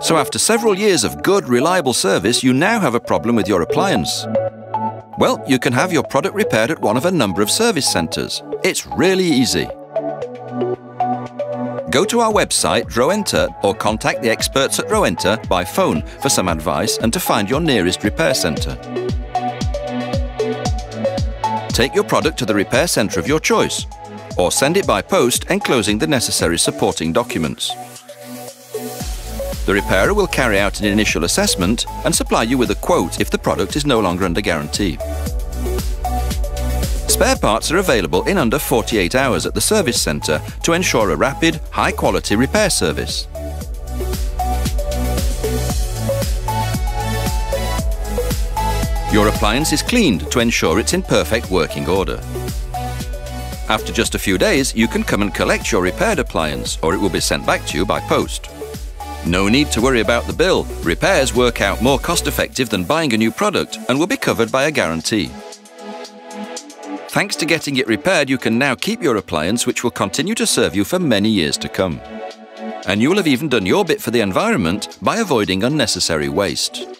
So after several years of good, reliable service, you now have a problem with your appliance. Well, you can have your product repaired at one of a number of service centres. It's really easy. Go to our website, Rowenta, or contact the experts at Rowenta by phone for some advice and to find your nearest repair centre. Take your product to the repair centre of your choice, or send it by post enclosing the necessary supporting documents. The repairer will carry out an initial assessment and supply you with a quote if the product is no longer under guarantee. Spare parts are available in under 48 hours at the service centre to ensure a rapid, high-quality repair service. Your appliance is cleaned to ensure it's in perfect working order. After just a few days, you can come and collect your repaired appliance, or it will be sent back to you by post. No need to worry about the bill. Repairs work out more cost-effective than buying a new product and will be covered by a guarantee. Thanks to getting it repaired, you can now keep your appliance, which will continue to serve you for many years to come. And you will have even done your bit for the environment by avoiding unnecessary waste.